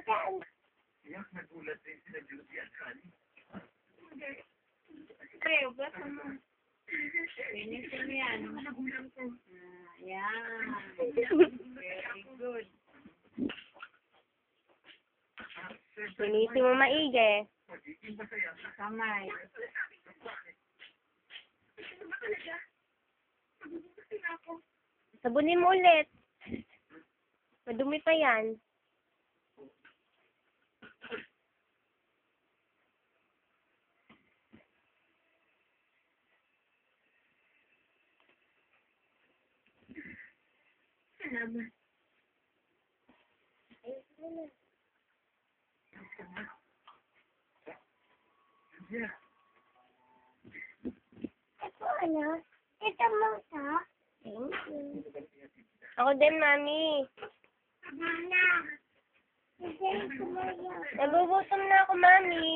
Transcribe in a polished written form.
Yak, nagulat din sila Judy at Connie. Pre, ubas mo. Finish mo yan. Yan. Very good. Linisin mo maigi. Magiging masaya. Kamay. Sabunin mo ulit. Madumi pa yan. Salamat. Yeah. Ito ano? Ito mo sa? Ako din, Mami. Mama. Nagugutom na ako, Mami.